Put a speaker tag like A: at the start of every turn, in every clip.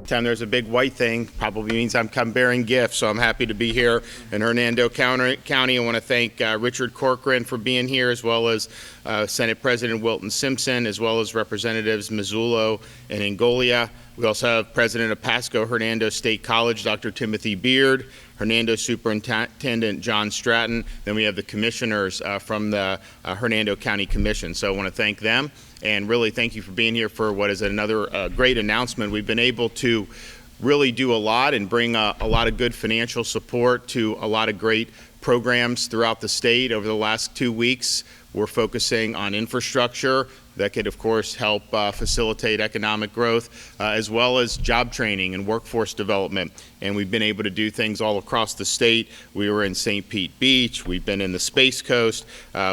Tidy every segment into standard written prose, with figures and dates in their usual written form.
A: Anytime there's a big white thing, probably means I'm come bearing gifts, so I'm happy to be here in Hernando County. I want to thank Richard Corcoran for being here, as well as Senate President Wilton Simpson, as well as Representatives Mazzullo and Angolia. We also have President of Pasco Hernando State College, Dr. Timothy Beard, Hernando Superintendent John Stratton. Then we have the commissioners from the Hernando County Commission. So I want to thank them and really thank you for being here for what is another great announcement. We've been able to really do a lot and bring a lot of good financial support to a lot of great programs throughout the state over the last 2 weeks. We're focusing on infrastructure that could, of course, help facilitate economic growth, as well as job training and workforce development. And we've been able to do things all across the state. We were in St. Pete Beach. We've been in the Space Coast.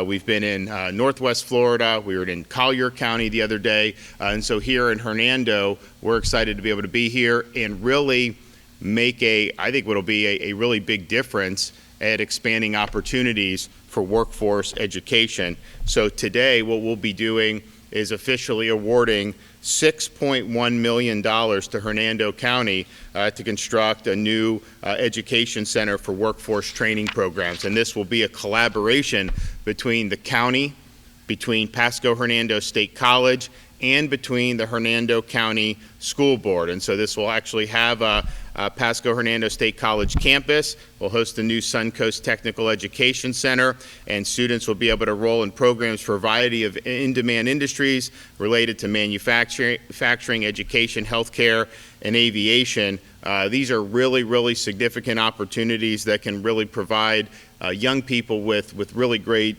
A: We've been in Northwest Florida. We were in Collier County the other day. And so here in Hernando, we're excited to be able to be here and really make I think what'll be a really big difference at expanding opportunities for workforce education. So today, what we'll be doing is officially awarding $6.1 million to Hernando County to construct a new education center for workforce training programs. And this will be a collaboration between the county, between Pasco Hernando State College, and between the Hernando County School Board. And so this will actually have a Pasco Hernando State College campus. We'll host the new Suncoast Technical Education Center, and students will be able to enroll in programs for a variety of in-demand industries related to manufacturing, education, healthcare, and aviation. These are really significant opportunities that can really provide young people with really great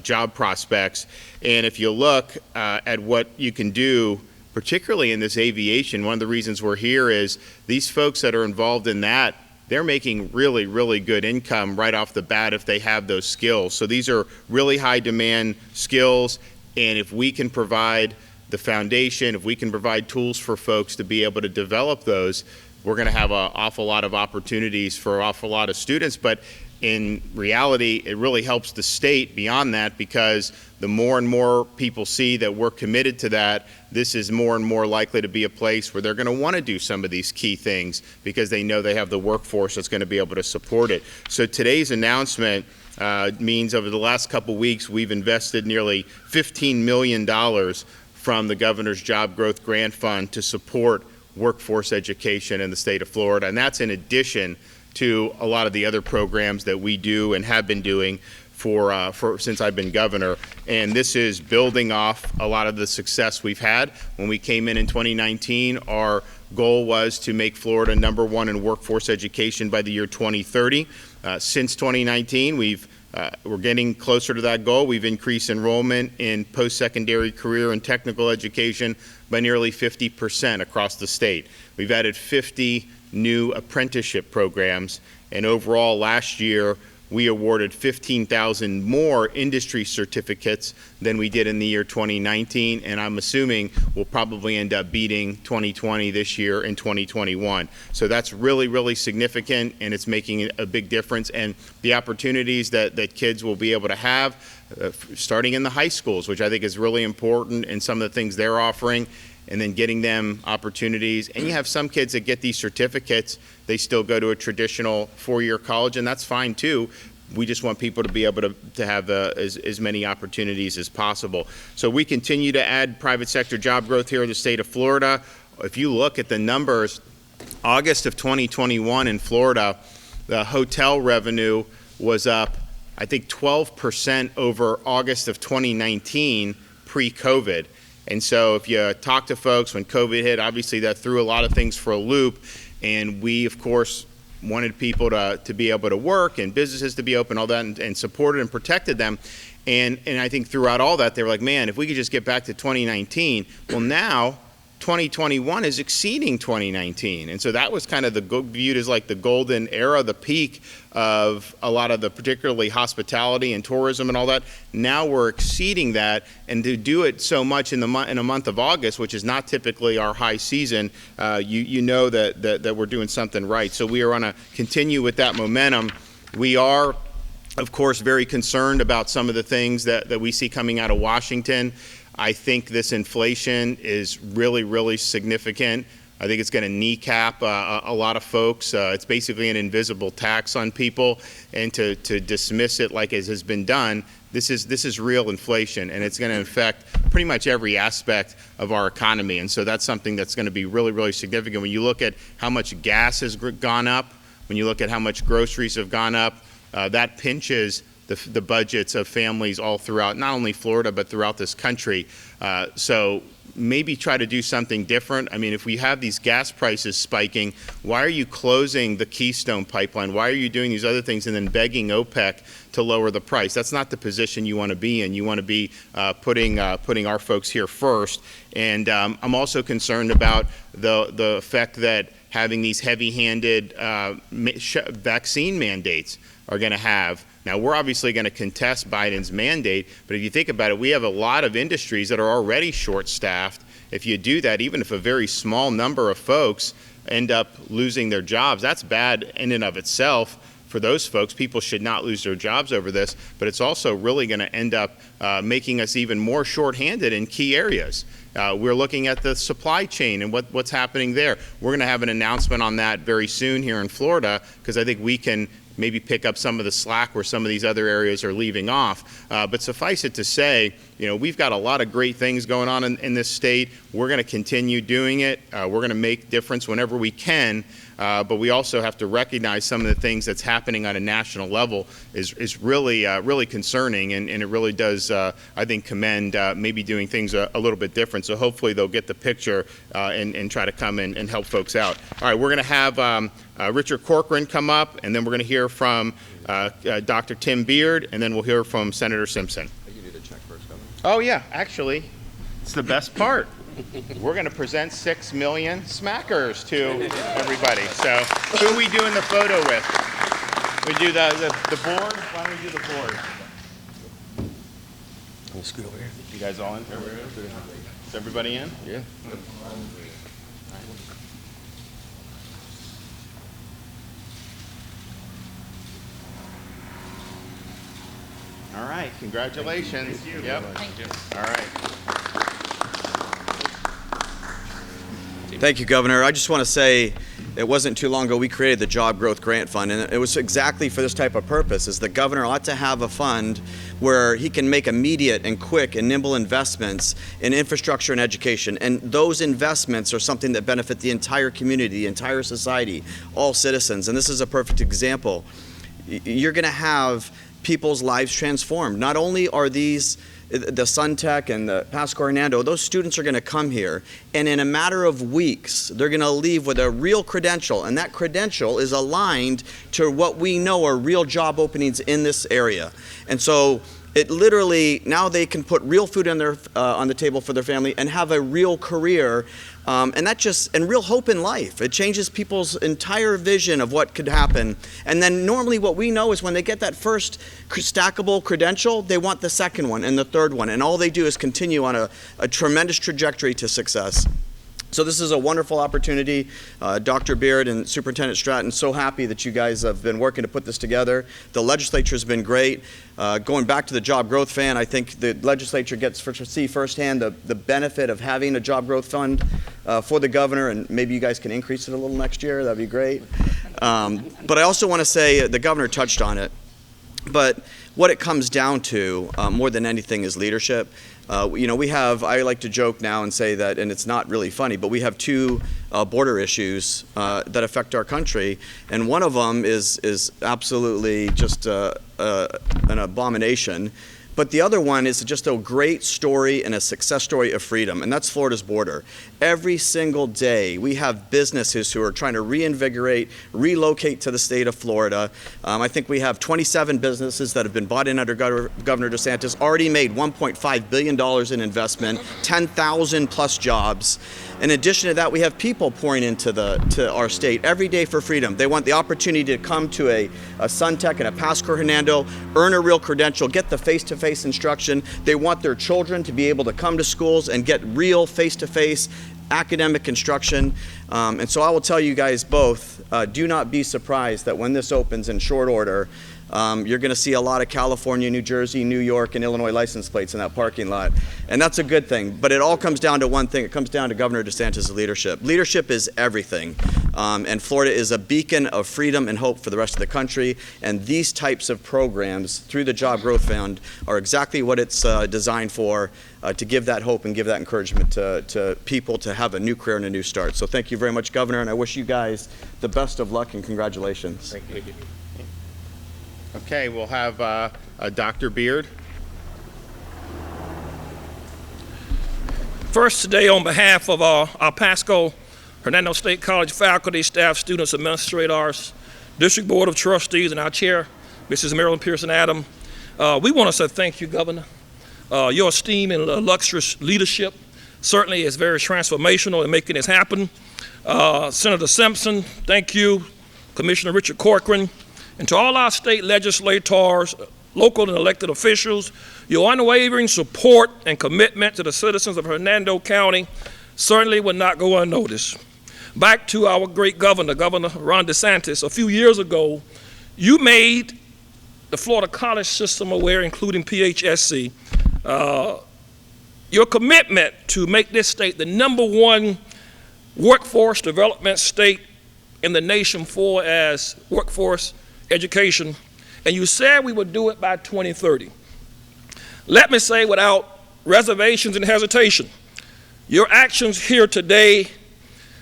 A: job prospects. And if you look at what you can do, particularly in this aviation, one of the reasons we're here is these folks that are involved in that, they're making really good income right off the bat if they have those skills. So these are really high demand skills, and if we can provide the foundation, if we can provide tools for folks to be able to develop those, we're going to have an awful lot of opportunities for an awful lot of students. But in reality, it really helps the state beyond that, because the more and more people see that we're committed to that, this is more and more likely to be a place where they're going to want to do some of these key things because they know they have the workforce that's going to be able to support it. So today's announcement means over the last couple weeks, we've invested nearly $15 million from the Governor's Job Growth Grant Fund to support workforce education in the state of Florida. And that's in addition to a lot of the other programs that we do and have been doing for since I've been governor. And this is building off a lot of the success we've had. When we came in 2019, our goal was to make Florida #1 in workforce education by the year 2030. Since 2019, we're getting closer to that goal. We've increased enrollment in post-secondary career and technical education by nearly 50% across the state. We've added 50 new apprenticeship programs, and overall last year we awarded 15,000 more industry certificates than we did in the year 2019, and I'm assuming we'll probably end up beating 2020 this year in 2021. So that's really significant, and it's making a big difference. And the opportunities that kids will be able to have starting in the high schools, which I think is really important, and some of the things they're offering, and then getting them opportunities. And you have some kids that get these certificates, they still go to a traditional four-year college, and that's fine too. We just want people to be able to have as many opportunities as possible. So we continue to add private sector job growth here in the state of Florida. If you look at the numbers, August of 2021 in Florida, the hotel revenue was up, I think, 12% over August of 2019 pre-COVID. And so if you talk to folks when COVID hit, obviously that threw a lot of things for a loop. And we, of course, wanted people to be able to work and businesses to be open, all that, and supported and protected them. And I think throughout all that, they were like, man, if we could just get back to 2019. Well, now 2021 is exceeding 2019. And so that was kind of viewed as like the golden era, the peak of a lot of the particularly hospitality and tourism and all that. Now we're exceeding that, and to do it so much in a month of August, which is not typically our high season, you know that we're doing something right. So we are going to continue with that momentum. We are, of course, very concerned about some of the things that we see coming out of Washington. I think this inflation is really significant. I think it's going to kneecap a lot of folks. It's basically an invisible tax on people, and to dismiss it like it has been done, this is real inflation, and it's going to affect pretty much every aspect of our economy. And so that's something that's going to be really, really significant. When you look at how much gas has gone up, when you look at how much groceries have gone up, that pinches the budgets of families all throughout, not only Florida, but throughout this country. So maybe try to do something different. I mean, if we have these gas prices spiking, why are you closing the Keystone pipeline? Why are you doing these other things and then begging OPEC to lower the price? That's not the position you want to be in. You want to be putting our folks here first. And I'm also concerned about the effect that having these heavy-handed vaccine mandates are going to have. Now, we're obviously going to contest Biden's mandate, but if you think about it, we have a lot of industries that are already short-staffed. If you do that, even if a very small number of folks end up losing their jobs, that's bad in and of itself for those folks. People should not lose their jobs over this, but it's also really going to end up making us even more short-handed in key areas. We're looking at the supply chain and what's happening there. We're going to have an announcement on that very soon here in Florida, because I think we can maybe pick up some of the slack where some of these other areas are leaving off. But suffice it to say, we've got a lot of great things going on in this state. We're going to continue doing it. We're going to make difference whenever we can. But we also have to recognize some of the things that's happening on a national level is really concerning, and it really does, I think, commend maybe doing things a little bit different. So hopefully they'll get the picture and try to come in and help folks out. All right, we're going to have Richard Corcoran come up, and then we're going to hear from Dr. Tim Beard, and then we'll hear from Senator Simpson.
B: You need a check first, Governor.
A: Oh, yeah, actually, it's the best part. We're going to present 6 million smackers to everybody. So who are we doing the photo with? We do the board? Why don't we do the board?
B: I'll scoot over here.
A: You guys all in? Is everybody in?
B: Yeah.
A: All right, congratulations.
B: Thank you.
A: Yep.
B: Thank you.
A: All right.
C: Thank you, Governor. I just want to say it wasn't too long ago we created the Job Growth Grant Fund, and it was exactly for this type of purpose. Is the governor ought to have a fund where he can make immediate and quick and nimble investments in infrastructure and education, and those investments are something that benefit the entire community, the entire society, all citizens. And this is a perfect example. You're going to have people's lives transformed. Not only are these the SunTech and the Pasco Hernando, those students are going to come here, and in a matter of weeks, they're going to leave with a real credential, and that credential is aligned to what we know are real job openings in this area. And so it literally, now they can put real food on the table for their family and have a real career, and real hope in life. It changes people's entire vision of what could happen. And then normally what we know is when they get that first stackable credential, they want the second one and the third one, and all they do is continue on a tremendous trajectory to success. So this is a wonderful opportunity. Dr. Beard and Superintendent Stratton, so happy that you guys have been working to put this together. The legislature's been great. Going back to the job growth fund, I think the legislature gets to see firsthand the benefit of having a job growth fund for the governor, and maybe you guys can increase it a little next year. That'd be great. But I also want to say, the governor touched on it, but what it comes down to more than anything is leadership. We have, I like to joke now and say that, and it's not really funny, but we have two border issues that affect our country, and one of them is absolutely just an abomination. But the other one is just a great story and a success story of freedom, and that's Florida's border. Every single day, we have businesses who are trying to reinvigorate, relocate to the state of Florida. I think we have 27 businesses that have been bought in under Governor DeSantis, already made $1.5 billion in investment, 10,000 plus jobs. In addition to that, we have people pouring into our state every day for freedom. They want the opportunity to come to a SunTech and a Pasco Hernando, earn a real credential, get the face-to-face instruction. They want their children to be able to come to schools and get real face-to-face academic instruction. And so I will tell you guys both, do not be surprised that when this opens in short order, you're going to see a lot of California, New Jersey, New York, and Illinois license plates in that parking lot. And that's a good thing. But it all comes down to one thing. It comes down to Governor DeSantis' leadership. Leadership is everything. And Florida is a beacon of freedom and hope for the rest of the country. And these types of programs through the Job Growth Fund are exactly what it's designed for, to give that hope and give that encouragement to people to have a new career and a new start. So thank you very much, Governor, and I wish you guys the best of luck and congratulations.
A: Thank you. Okay, we'll have Dr. Beard.
D: First today, on behalf of our Pasco Hernando State College faculty, staff, students, administrators, District Board of Trustees, and our chair, Mrs. Marilyn Pearson Adam, we want to say thank you, Governor. Your esteem and illustrious leadership certainly is very transformational in making this happen. Senator Simpson, thank you. Commissioner Richard Corcoran, and to all our state legislators, local and elected officials, your unwavering support and commitment to the citizens of Hernando County certainly will not go unnoticed. Back to our great governor, Governor Ron DeSantis, a few years ago, you made the Florida college system aware, including PHSC, your commitment to make this state the #1 workforce development state in the nation for as workforce education, and you said we would do it by 2030. Let me say without reservations and hesitation, your actions here today,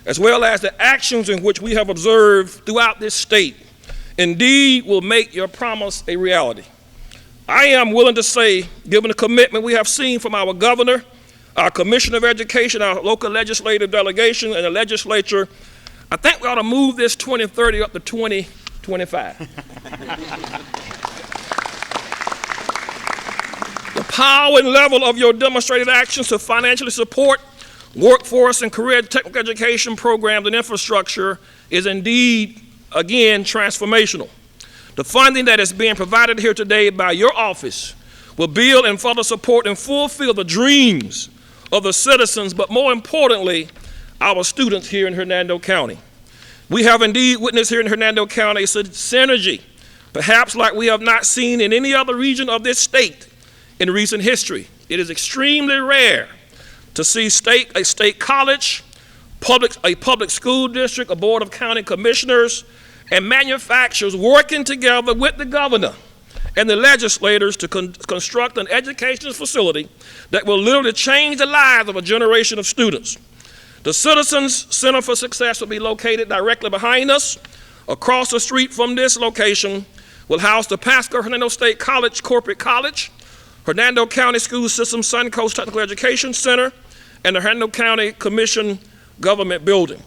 D: as well as the actions in which we have observed throughout this state, indeed will make your promise a reality. I am willing to say, given the commitment we have seen from our governor, our Commissioner of Education, our local legislative delegation, and the legislature, I think we ought to move this 2030 up to 2025. The power and level of your demonstrated actions to financially support workforce and career technical education programs and infrastructure is indeed, again, transformational. The funding that is being provided here today by your office will build and further support and fulfill the dreams of the citizens, but more importantly, our students here in Hernando County. We have indeed witnessed here in Hernando County a synergy, perhaps like we have not seen in any other region of this state in recent history. It is extremely rare to see a state college, a public school district, a board of county commissioners, and manufacturers working together with the governor and the legislators to construct an educational facility that will literally change the lives of a generation of students. The Citizens Center for Success will be located directly behind us. Across the street from this location will house the Pasco Hernando State College Corporate College, Hernando County School System Suncoast Technical Education Center, and the Hernando County Commission Government Building.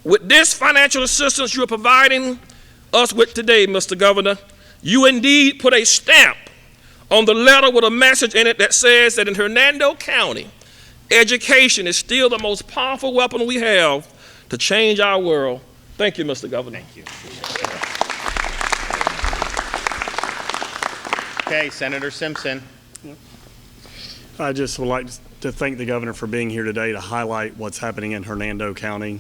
D: With this financial assistance you are providing us with today, Mr. Governor, you indeed put a stamp on the letter with a message in it that says that in Hernando County, education is still the most powerful weapon we have to change our world. Thank you, Mr. Governor.
A: Thank you. Okay, Senator Simpson.
E: I just would like to thank the governor for being here today to highlight what's happening in Hernando County.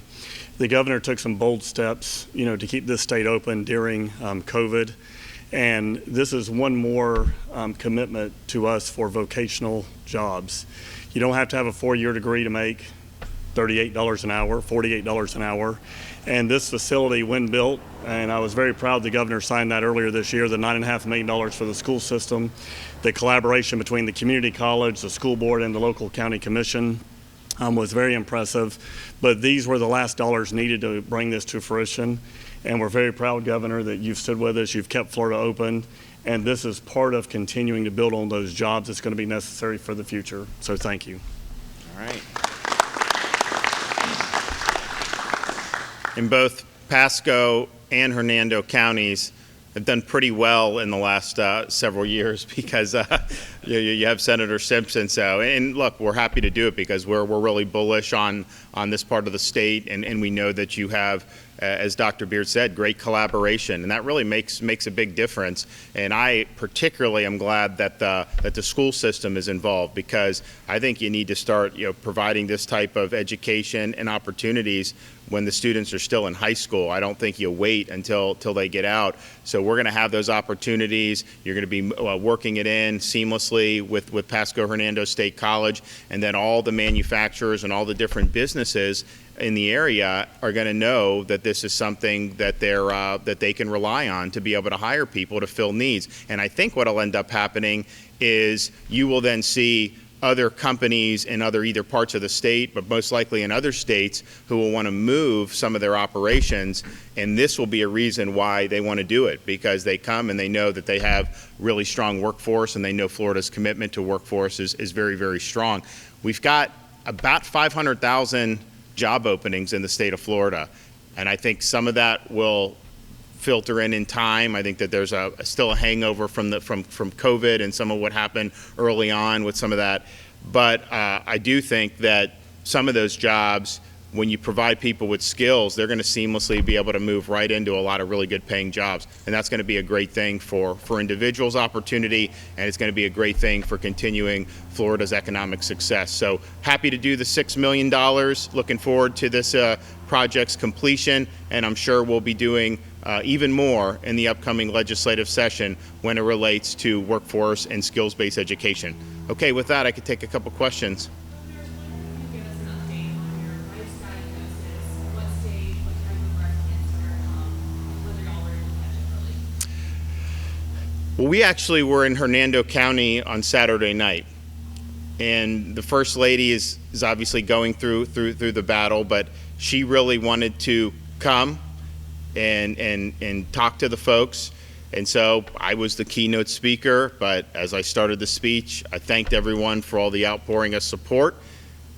E: The governor took some bold steps, to keep this state open during COVID, and this is one more commitment to us for vocational jobs. You don't have to have a 4-year degree to make $38 an hour, $48 an hour. And this facility, when built, and I was very proud the governor signed that earlier this year, the $9.5 million for the school system, the collaboration between the community college, the school board, and the local county commission was very impressive. But these were the last dollars needed to bring this to fruition. And we're very proud, Governor, that you've stood with us, you've kept Florida open, and this is part of continuing to build on those jobs that's going to be necessary for the future. So thank you.
A: All right. In both Pasco and Hernando counties have done pretty well in the last several years because you have Senator Simpson. So, and look, we're happy to do it because we're really bullish on this part of the state, and we know that you have as Dr. Beard said, great collaboration, and that really makes a big difference. And I particularly am glad that the school system is involved, because I think you need to start providing this type of education and opportunities when the students are still in high school. I don't think you wait until they get out. So we're going to have those opportunities. You're going to be working it in seamlessly with Pasco Hernando State College, and then all the manufacturers and all the different businesses in the area are going to know that this is something that they can rely on to be able to hire people to fill needs. And I think what will end up happening is you will then see other companies in other either parts of the state, but most likely in other states, who will want to move some of their operations, and this will be a reason why they want to do it, because they come and they know that they have really strong workforce, and they know Florida's commitment to workforce is very, very strong. We've got about 500,000 job openings in the state of Florida, and I think some of that will filter in time. I think that there's still a hangover from COVID and some of what happened early on with some of that. But I do think that some of those jobs, when you provide people with skills, they're going to seamlessly be able to move right into a lot of really good paying jobs. And that's going to be a great thing for individuals' opportunity, and it's going to be a great thing for continuing Florida's economic success. So happy to do the $6 million. Looking forward to this project's completion, and I'm sure we'll be doing even more in the upcoming legislative session when it relates to workforce and skills-based education. Okay, with that, I could take a couple questions. Well, we actually were in Hernando County on Saturday night, and the First Lady is obviously going through the battle, but she really wanted to come and talk to the folks. And so I was the keynote speaker, but as I started the speech, I thanked everyone for all the outpouring of support.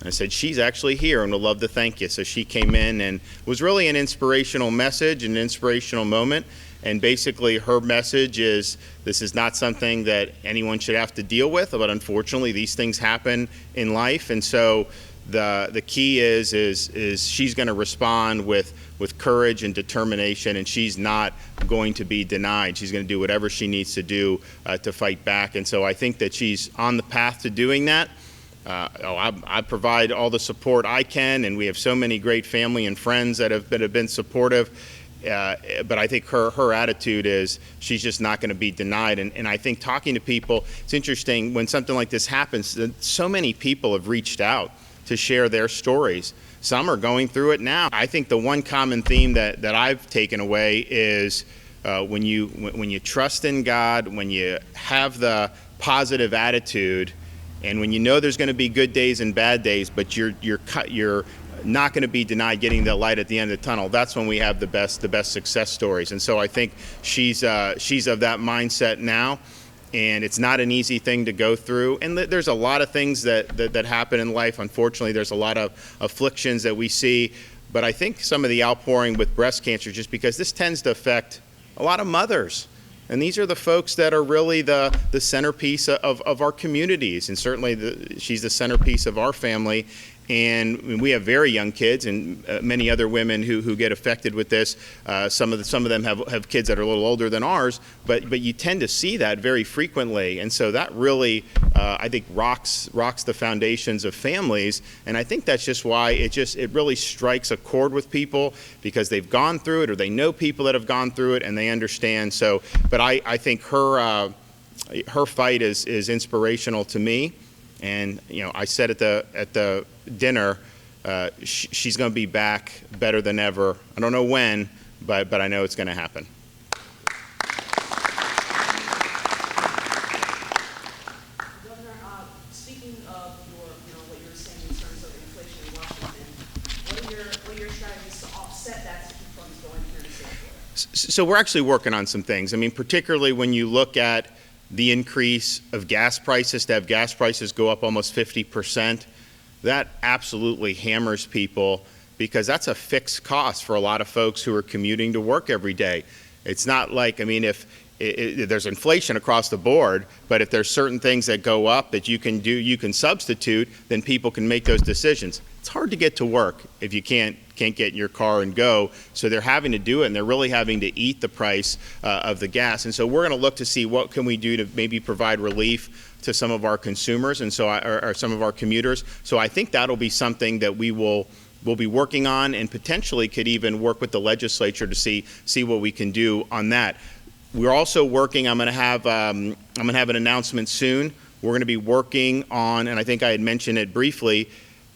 A: And I said, she's actually here and would love to thank you. So she came in, and it was really an inspirational message, an inspirational moment. And basically her message is, this is not something that anyone should have to deal with, but unfortunately these things happen in life. And so the key is she's going to respond with courage and determination, and she's not going to be denied. She's going to do whatever she needs to do to fight back. And so I think that she's on the path to doing that. I provide all the support I can, and we have so many great family and friends that have been supportive. But I think her attitude is she's just not going to be denied. And I think talking to people, it's interesting when something like this happens, so many people have reached out to share their stories. Some are going through it now. I think the one common theme that I've taken away is when you trust in God, when you have the positive attitude, and when you know there's going to be good days and bad days, but you're not going to be denied getting the light at the end of the tunnel. That's when we have the best success stories. And so I think she's of that mindset now, and it's not an easy thing to go through. And there's a lot of things that happen in life. Unfortunately, there's a lot of afflictions that we see. But I think some of the outpouring with breast cancer, just because this tends to affect a lot of mothers. And these are the folks that are really the centerpiece of our communities. And certainly she's the centerpiece of our family. And we have very young kids, and many other women who get affected with this. Some of them have kids that are a little older than ours, but you tend to see that very frequently, and so that really I think rocks the foundations of families. And I think that's just why it really strikes a chord with people, because they've gone through it, or they know people that have gone through it, and they understand. So, but I think her fight is inspirational to me. And I said at the dinner, she's going to be back better than ever. I don't know when, but I know it's going to happen.
F: Governor, speaking of what you were saying in terms of inflation in Washington, what are your strategies to offset that to keep funds going here in the state of Florida?
A: So we're actually working on some things. I mean, particularly when you look at the increase of gas prices, to have gas prices go up almost 50%, that absolutely hammers people, because that's a fixed cost for a lot of folks who are commuting to work every day. It's not like, I mean, if there's inflation across the board, but if there's certain things that go up that you can substitute, then people can make those decisions. It's hard to get to work if you can't can't get in your car and go. So they're having to do it, and they're really having to eat the price of the gas. And so we're going to look to see what can we do to maybe provide relief to some of our consumers and so or some of our commuters. So I think that'll be something that we'll be working on, and potentially could even work with the legislature to see what we can do on that. We're also working. I'm going to have an announcement soon. We're going to be working on, and I think I had mentioned it briefly,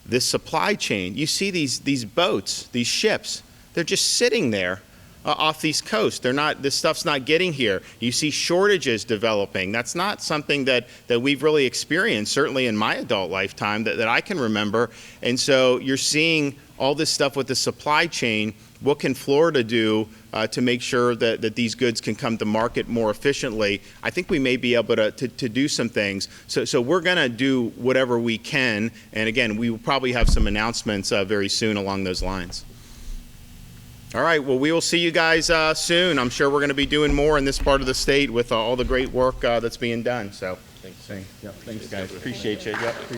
A: this supply chain. You see these boats, these ships, they're just sitting there off these coasts. This stuff's not getting here. You see shortages developing. That's not something that we've really experienced, certainly in my adult lifetime, that I can remember. And so you're seeing all this stuff with the supply chain. What can Florida do to make sure that these goods can come to market more efficiently? I think we may be able to do some things. So we're going to do whatever we can. And again, we will probably have some announcements very soon along those lines. All right, well, we will see you guys soon. I'm sure we're going to be doing more in this part of the state with all the great work that's being done. So thanks guys. Appreciate you. Yep.